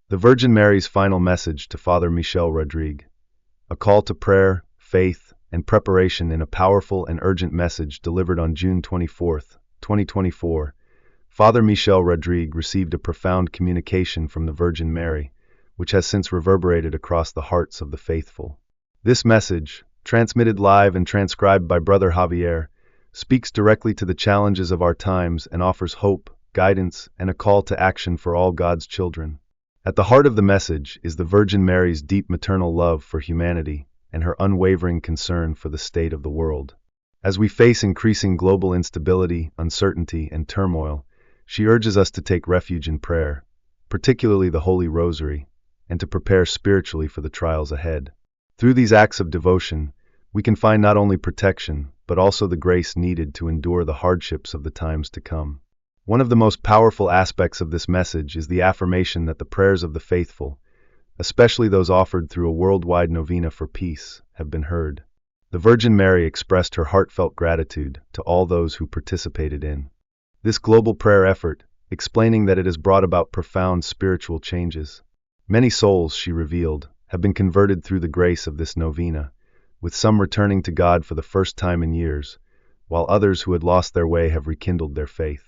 The Virgin Mary's final message to Father Michel Rodrigue. A call to prayer, faith, and preparation in a powerful and urgent message delivered on June 24, 2024. Father Michel Rodrigue received a profound communication from the Virgin Mary, which has since reverberated across the hearts of the faithful. This message, transmitted live and transcribed by Brother Javier, speaks directly to the challenges of our times and offers hope, guidance, and a call to action for all God's children. At the heart of the message is the Virgin Mary's deep maternal love for humanity and her unwavering concern for the state of the world. As we face increasing global instability, uncertainty, and turmoil, she urges us to take refuge in prayer, particularly the Holy Rosary, and to prepare spiritually for the trials ahead. Through these acts of devotion, we can find not only protection, but also the grace needed to endure the hardships of the times to come. One of the most powerful aspects of this message is the affirmation that the prayers of the faithful, especially those offered through a worldwide novena for peace, have been heard. The Virgin Mary expressed her heartfelt gratitude to all those who participated in this global prayer effort, explaining that it has brought about profound spiritual changes. Many souls, she revealed, have been converted through the grace of this novena, with some returning to God for the first time in years, while others who had lost their way have rekindled their faith.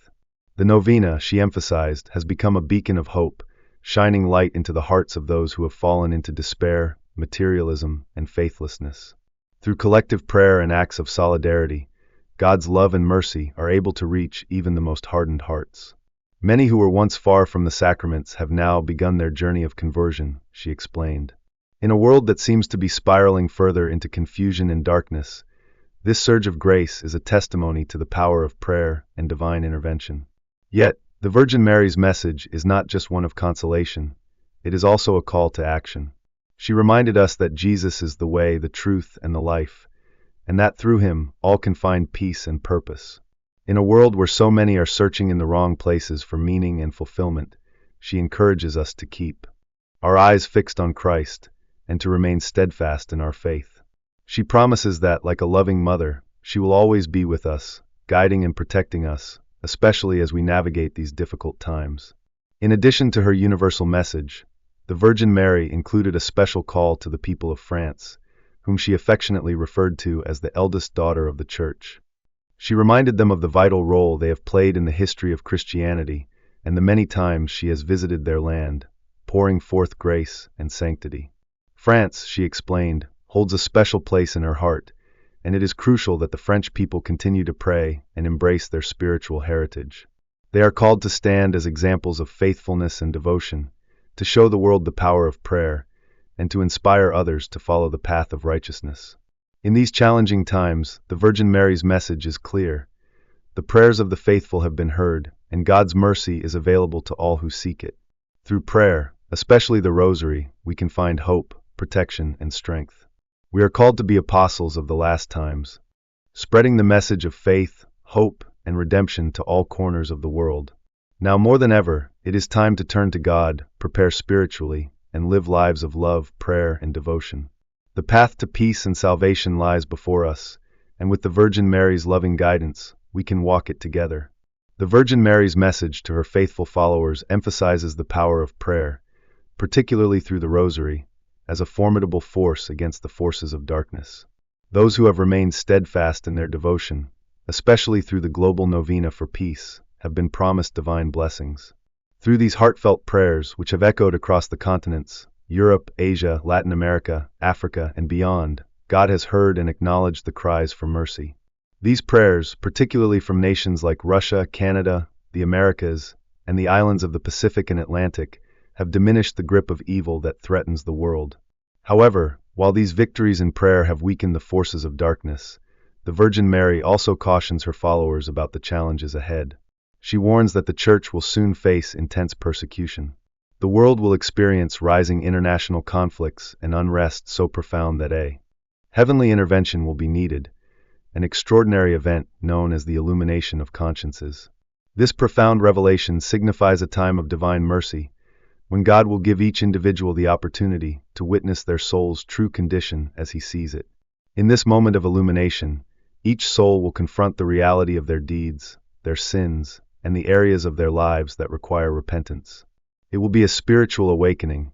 The novena, she emphasized, has become a beacon of hope, shining light into the hearts of those who have fallen into despair, materialism, and faithlessness. Through collective prayer and acts of solidarity, God's love and mercy are able to reach even the most hardened hearts. Many who were once far from the sacraments have now begun their journey of conversion, she explained. In a world that seems to be spiraling further into confusion and darkness, this surge of grace is a testimony to the power of prayer and divine intervention. Yet, the Virgin Mary's message is not just one of consolation, it is also a call to action. She reminded us that Jesus is the way, the truth, and the life, and that through him, all can find peace and purpose. In a world where so many are searching in the wrong places for meaning and fulfillment, she encourages us to keep our eyes fixed on Christ and to remain steadfast in our faith. She promises that, like a loving mother, she will always be with us, guiding and protecting us, especially as we navigate these difficult times. In addition to her universal message, the Virgin Mary included a special call to the people of France, whom she affectionately referred to as the eldest daughter of the Church. She reminded them of the vital role they have played in the history of Christianity and the many times she has visited their land, pouring forth grace and sanctity. France, she explained, holds a special place in her heart, and it is crucial that the French people continue to pray and embrace their spiritual heritage. They are called to stand as examples of faithfulness and devotion, to show the world the power of prayer, and to inspire others to follow the path of righteousness. In these challenging times, the Virgin Mary's message is clear. The prayers of the faithful have been heard, and God's mercy is available to all who seek it. Through prayer, especially the Rosary, we can find hope, protection, and strength. We are called to be apostles of the last times, spreading the message of faith, hope, and redemption to all corners of the world. Now more than ever, it is time to turn to God, prepare spiritually, and live lives of love, prayer, and devotion. The path to peace and salvation lies before us, and with the Virgin Mary's loving guidance, we can walk it together. The Virgin Mary's message to her faithful followers emphasizes the power of prayer, particularly through the Rosary, as a formidable force against the forces of darkness. Those who have remained steadfast in their devotion, especially through the global novena for peace, have been promised divine blessings. Through these heartfelt prayers, which have echoed across the continents, Europe, Asia, Latin America, Africa, and beyond, God has heard and acknowledged the cries for mercy. These prayers, particularly from nations like Russia, Canada, the Americas, and the islands of the Pacific and Atlantic, have diminished the grip of evil that threatens the world. However, while these victories in prayer have weakened the forces of darkness, the Virgin Mary also cautions her followers about the challenges ahead. She warns that the Church will soon face intense persecution. The world will experience rising international conflicts and unrest so profound that a heavenly intervention will be needed, an extraordinary event known as the illumination of consciences. This profound revelation signifies a time of divine mercy, when God will give each individual the opportunity to witness their soul's true condition as he sees it. In this moment of illumination, each soul will confront the reality of their deeds, their sins, and the areas of their lives that require repentance. It will be a spiritual awakening,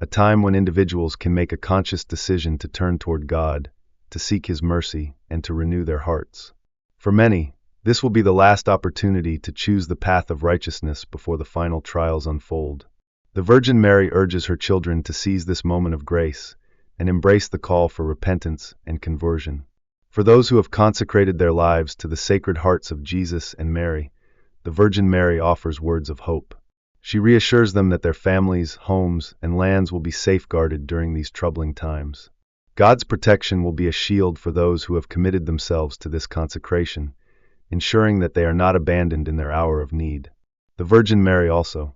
a time when individuals can make a conscious decision to turn toward God, to seek His mercy, and to renew their hearts. For many, this will be the last opportunity to choose the path of righteousness before the final trials unfold. The Virgin Mary urges her children to seize this moment of grace and embrace the call for repentance and conversion. For those who have consecrated their lives to the Sacred Hearts of Jesus and Mary, the Virgin Mary offers words of hope. She reassures them that their families, homes, and lands will be safeguarded during these troubling times. God's protection will be a shield for those who have committed themselves to this consecration, ensuring that they are not abandoned in their hour of need. The Virgin Mary also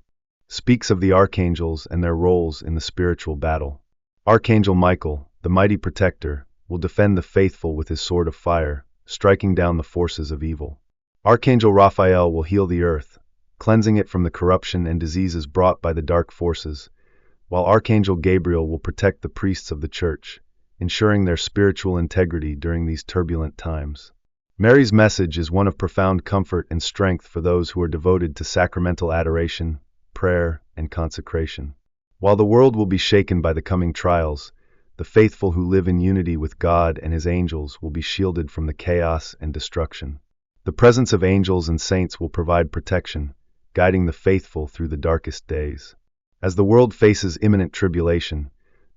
speaks of the archangels and their roles in the spiritual battle. Archangel Michael, the mighty protector, will defend the faithful with his sword of fire, striking down the forces of evil. Archangel Raphael will heal the earth, cleansing it from the corruption and diseases brought by the dark forces, while Archangel Gabriel will protect the priests of the Church, ensuring their spiritual integrity during these turbulent times. Mary's message is one of profound comfort and strength for those who are devoted to sacramental adoration, prayer, and consecration. While the world will be shaken by the coming trials, the faithful who live in unity with God and His angels will be shielded from the chaos and destruction. The presence of angels and saints will provide protection, guiding the faithful through the darkest days. As the world faces imminent tribulation,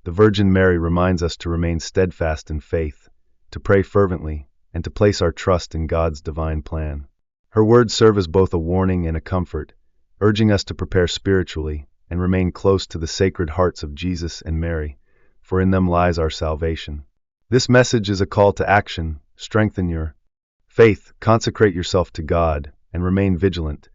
the Virgin Mary reminds us to remain steadfast in faith, to pray fervently, and to place our trust in God's divine plan. Her words serve as both a warning and a comfort, urging us to prepare spiritually and remain close to the Sacred Hearts of Jesus and Mary, for in them lies our salvation. This message is a call to action. Strengthen your faith, consecrate yourself to God, and remain vigilant,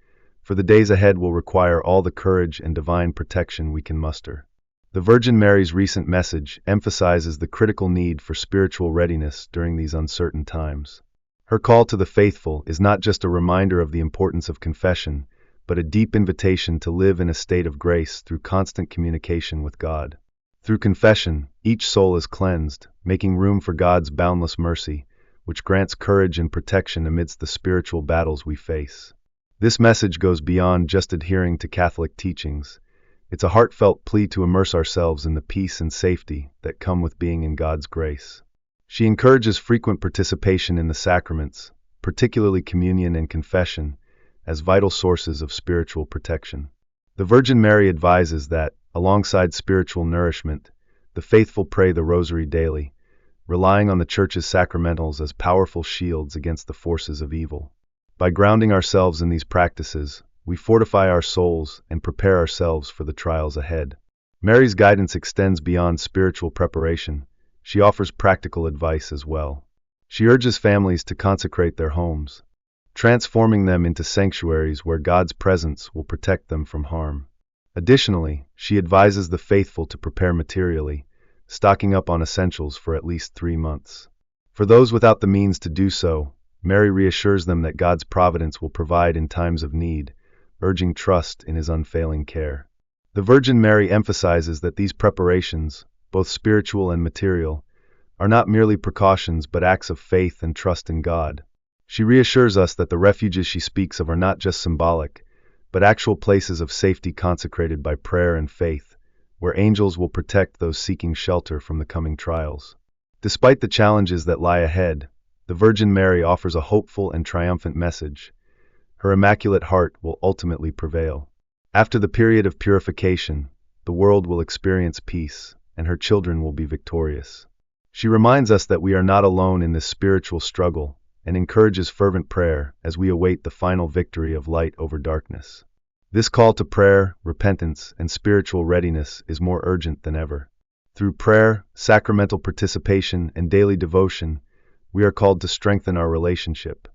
for the days ahead will require all the courage and divine protection we can muster. The Virgin Mary's recent message emphasizes the critical need for spiritual readiness during these uncertain times. Her call to the faithful is not just a reminder of the importance of confession, but a deep invitation to live in a state of grace through constant communication with God. Through confession, each soul is cleansed, making room for God's boundless mercy, which grants courage and protection amidst the spiritual battles we face. This message goes beyond just adhering to Catholic teachings. It's a heartfelt plea to immerse ourselves in the peace and safety that come with being in God's grace. She encourages frequent participation in the sacraments, particularly communion and confession, as vital sources of spiritual protection. The Virgin Mary advises that, alongside spiritual nourishment, the faithful pray the Rosary daily, relying on the Church's sacramentals as powerful shields against the forces of evil. By grounding ourselves in these practices, we fortify our souls and prepare ourselves for the trials ahead. Mary's guidance extends beyond spiritual preparation. She offers practical advice as well. She urges families to consecrate their homes, transforming them into sanctuaries where God's presence will protect them from harm. Additionally, she advises the faithful to prepare materially, stocking up on essentials for at least 3 months. For those without the means to do so, Mary reassures them that God's providence will provide in times of need, urging trust in His unfailing care. The Virgin Mary emphasizes that these preparations, both spiritual and material, are not merely precautions but acts of faith and trust in God. She reassures us that the refuges she speaks of are not just symbolic, but actual places of safety consecrated by prayer and faith, where angels will protect those seeking shelter from the coming trials. Despite the challenges that lie ahead, the Virgin Mary offers a hopeful and triumphant message. Her Immaculate Heart will ultimately prevail. After the period of purification, the world will experience peace, and her children will be victorious. She reminds us that we are not alone in this spiritual struggle, and encourages fervent prayer as we await the final victory of light over darkness. This call to prayer, repentance, and spiritual readiness is more urgent than ever. Through prayer, sacramental participation, and daily devotion, we are called to strengthen our relationship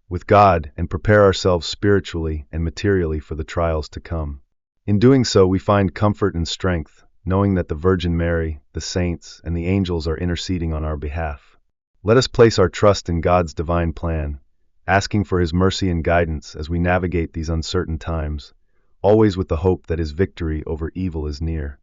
with God and prepare ourselves spiritually and materially for the trials to come. In doing so, we find comfort and strength, knowing that the Virgin Mary, the saints, and the angels are interceding on our behalf. Let us place our trust in God's divine plan, asking for His mercy and guidance as we navigate these uncertain times, always with the hope that His victory over evil is near.